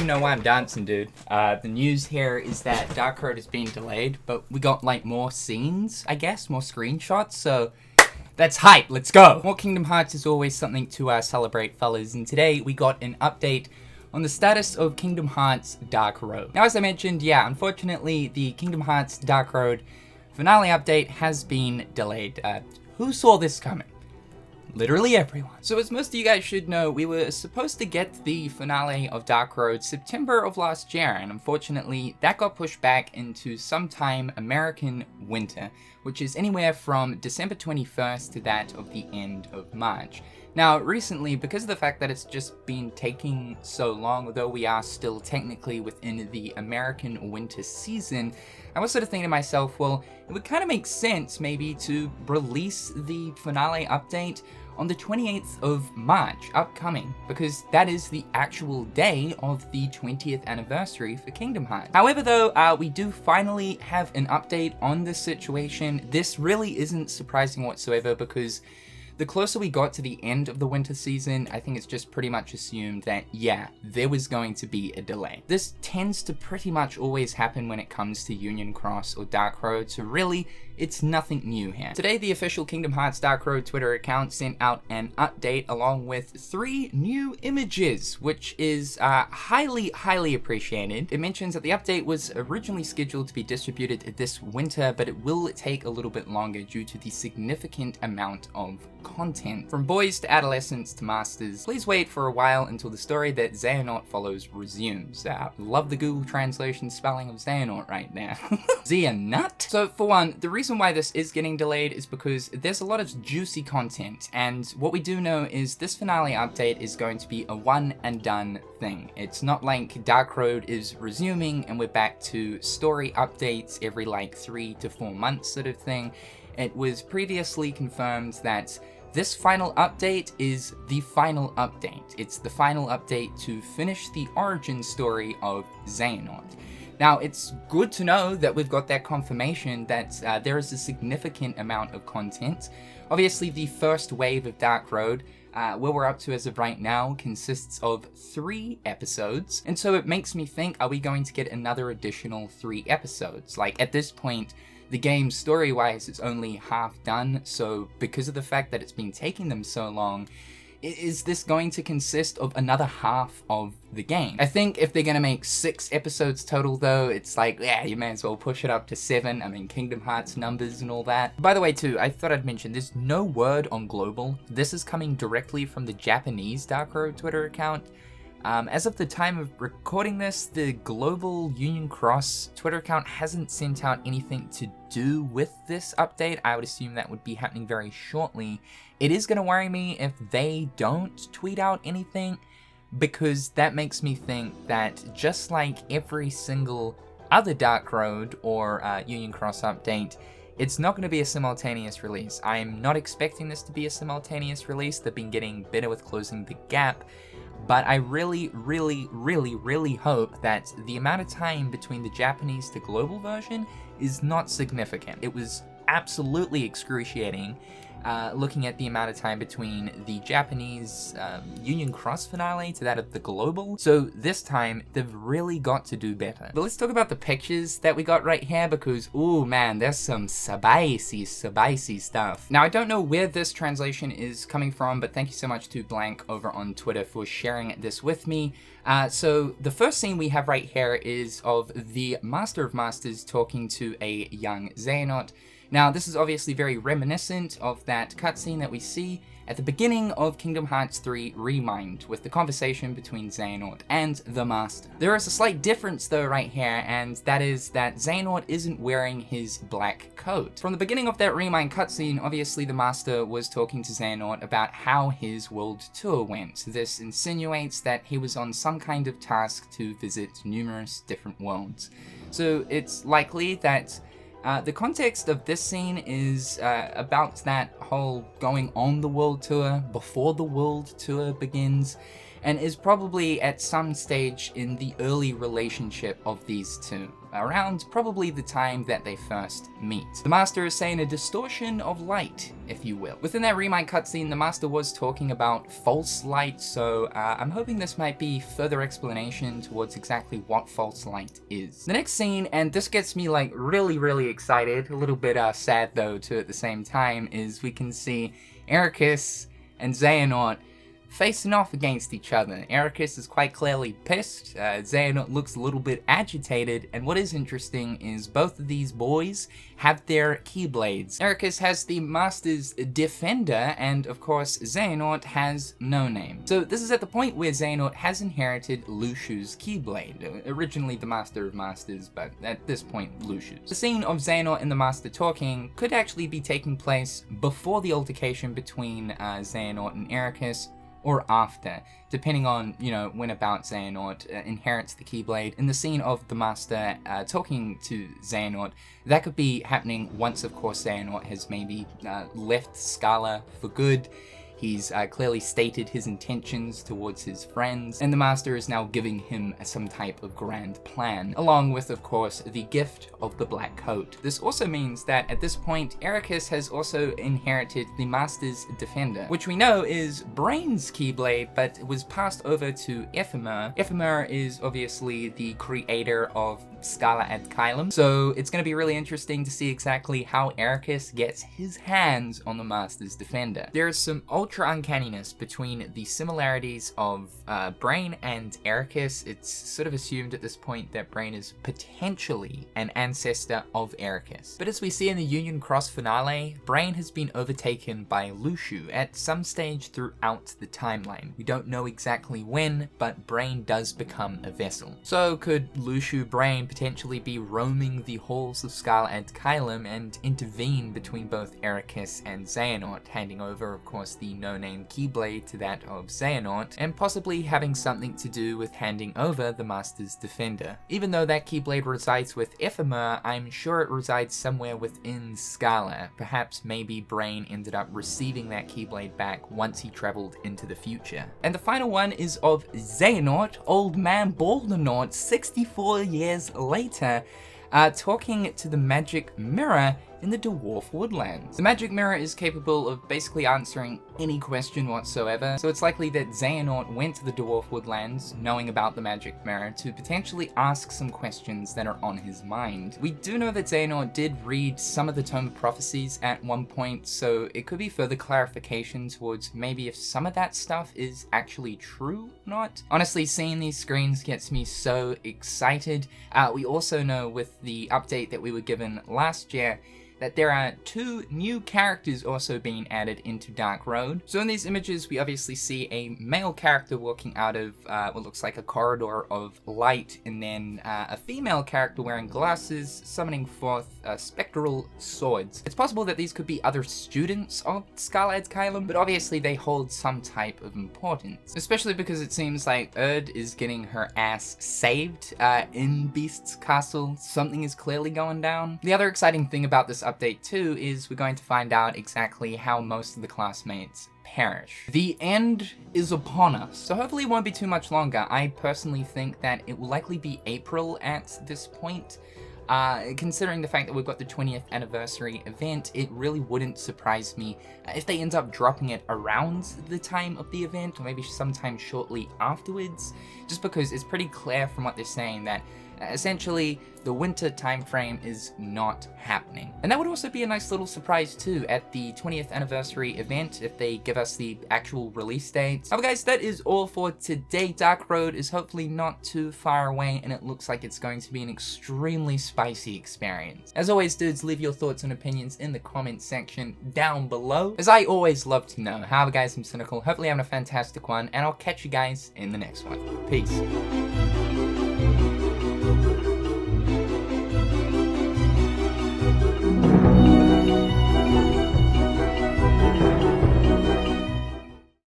even know why I'm dancing, dude. The news here is that Dark Road is being delayed, but we got like more scenes, I guess, more screenshots, so that's hype. Let's go. More Kingdom Hearts is always something to celebrate, fellas, and today we got an update on the status of Kingdom Hearts Dark Road. Now, as I mentioned, yeah, unfortunately, the Kingdom Hearts Dark Road finale update has been delayed. Who saw this coming? Literally everyone. So as most of you guys should know, we were supposed to get the finale of Dark Road September of last year, and unfortunately that got pushed back into sometime American winter, which is anywhere from December 21st to that of the end of March. Now, recently, because of the fact that it's just been taking so long, although we are still technically within the American winter season, I was sort of thinking to myself, well, it would kind of make sense maybe to release the finale update on the 28th of March, upcoming, because that is the actual day of the 20th anniversary for Kingdom Hearts. However though, we do finally have an update on this situation. This really isn't surprising whatsoever because the closer we got to the end of the winter season, I think it's just pretty much assumed that, yeah, there was going to be a delay. This tends to pretty much always happen when it comes to Union Cross or Dark Road, so really, it's nothing new here. Today, the official Kingdom Hearts Dark Road Twitter account sent out an update along with 3 new images, which is highly appreciated. It mentions that the update was originally scheduled to be distributed this winter, but it will take a little bit longer due to the significant amount of content. From boys to adolescents to masters, please wait for a while until the story that XEHANORT follows resumes. Love the Google translation spelling of XEHANORT right now. XEHANORT? So for one, the reason why this is getting delayed is because there's a lot of juicy content, and what we do know is this finale update is going to be a one and done thing. It's not like Dark Road is resuming and we're back to story updates every like 3 to 4 months sort of thing. It was previously confirmed that this final update is the final update. It's the final update to finish the origin story of XEHANORT. Now, it's good to know that we've got that confirmation that there is a significant amount of content. Obviously, the first wave of Dark Road, where we're up to as of right now, consists of 3 episodes. And so it makes me think, are we going to get another additional 3 episodes? Like, at this point, the game story-wise is only half done, so because of the fact that it's been taking them so long, is this going to consist of another half of the game? I think if they're gonna make 6 episodes total though, it's like, yeah, you may as well push it up to 7. I mean, Kingdom Hearts numbers and all that. By the way too, I thought I'd mention, there's no word on global. This is coming directly from the Japanese Dark Road Twitter account. As of the time of recording this, the global Union Cross Twitter account hasn't sent out anything to do with this update. I would assume that would be happening very shortly. It is going to worry me if they don't tweet out anything, because that makes me think that just like every single other Dark Road or Union Cross update, it's not going to be a simultaneous release. I'm not expecting this to be a simultaneous release. They've been getting better with closing the gap. But I really hope that the amount of time between the Japanese to global version is not significant. It was absolutely excruciating looking at the amount of time between the Japanese Union Cross finale to that of the global. So this time, they've really got to do better. But let's talk about the pictures that we got right here, because, ooh man, there's some spicy stuff. Now, I don't know where this translation is coming from, but thank you so much to Blank over on Twitter for sharing this with me. So the first scene we have right here is of the Master of Masters talking to a young XEHANORT. Now, this is obviously very reminiscent of that cutscene that we see at the beginning of Kingdom Hearts 3 Remind, with the conversation between XEHANORT and the Master. There is a slight difference though right here, and that is that XEHANORT isn't wearing his black coat. From the beginning of that Remind cutscene, obviously the Master was talking to XEHANORT about how his world tour went. This insinuates that he was on some kind of task to visit numerous different worlds. So it's likely that the context of this scene is about that whole going on the world tour before the world tour begins, and is probably at some stage in the early relationship of these two, around probably the time that they first meet. The Master is saying a distortion of light, if you will. Within that Remind cutscene, the Master was talking about false light, so I'm hoping this might be further explanation towards exactly what false light is. The next scene, and this gets me like really excited, a little bit sad though too at the same time, is we can see ERAQUS and XEHANORT facing off against each other. ERAQUS is quite clearly pissed, XEHANORT looks a little bit agitated, and what is interesting is both of these boys have their keyblades. ERAQUS has the Master's Defender, and of course XEHANORT has no name. So this is at the point where XEHANORT has inherited Lucius's keyblade, originally the Master of Masters, but at this point Lucius. The scene of XEHANORT and the Master talking could actually be taking place before the altercation between XEHANORT and ERAQUS, or after, depending on, when about XEHANORT inherits the Keyblade. In the scene of the Master talking to XEHANORT, that could be happening once, of course, XEHANORT has maybe left Scala for good. He's clearly stated his intentions towards his friends, and the Master is now giving him some type of grand plan, along with, of course, the gift of the Black Coat. This also means that at this point, ERAQUS has also inherited the Master's Defender, which we know is Brain's Keyblade, but it was passed over to Ephemer. Ephemer is obviously the creator of Scala ad Caelum, so it's going to be really interesting to see exactly how ERAQUS gets his hands on the Master's Defender. There is some ultra uncanniness between the similarities of Brain and ERAQUS. It's sort of assumed at this point that Brain is potentially an ancestor of ERAQUS. But as we see in the Union Cross finale, Brain has been overtaken by Lucius at some stage throughout the timeline. We don't know exactly when, but Brain does become a vessel. So could Lucius Brain potentially be roaming the halls of Scala ad Caelum and intervene between both ERAQUS and XEHANORT, handing over, of course, the no-name Keyblade to that of XEHANORT, and possibly having something to do with handing over the Master's Defender. Even though that Keyblade resides with Ephemer, I'm sure it resides somewhere within Scala. Perhaps maybe Brain ended up receiving that Keyblade back once he traveled into the future. And the final one is of XEHANORT, Old Man Baldernaut, 64 years later, talking to the Magic Mirror in the Dwarf Woodlands. The Magic Mirror is capable of basically answering any question whatsoever, so it's likely that XEHANORT went to the Dwarf Woodlands knowing about the Magic Mirror to potentially ask some questions that are on his mind. We do know that XEHANORT did read some of the Tome of Prophecies at one point, so it could be further clarification towards maybe if some of that stuff is actually true or not. Honestly, seeing these screens gets me so excited. We also know with the update that we were given last year that there are 2 new characters also being added into Dark Road. So in these images, we obviously see a male character walking out of what looks like a corridor of light, and then a female character wearing glasses, summoning forth spectral swords. It's possible that these could be other students of Scala ad Caelum, but obviously they hold some type of importance, especially because it seems like Erd is getting her ass saved in Beast's castle. Something is clearly going down. The other exciting thing about this update too is we're going to find out exactly how most of the classmates perish. The end is upon us, so hopefully it won't be too much longer. I personally think that it will likely be April at this point. Considering the fact that we've got the 20th anniversary event, it really wouldn't surprise me if they end up dropping it around the time of the event, or maybe sometime shortly afterwards, just because it's pretty clear from what they're saying that essentially the winter time frame is not happening. And that would also be a nice little surprise too at the 20th anniversary event if they give us the actual release date. However guys, that is all for today. Dark Road is hopefully not too far away, and it looks like it's going to be an extremely spicy experience. As always dudes, leave your thoughts and opinions in the comment section down below, as I always love to know. However guys, I'm Cynical, hopefully having a fantastic one, and I'll catch you guys in the next one. Peace.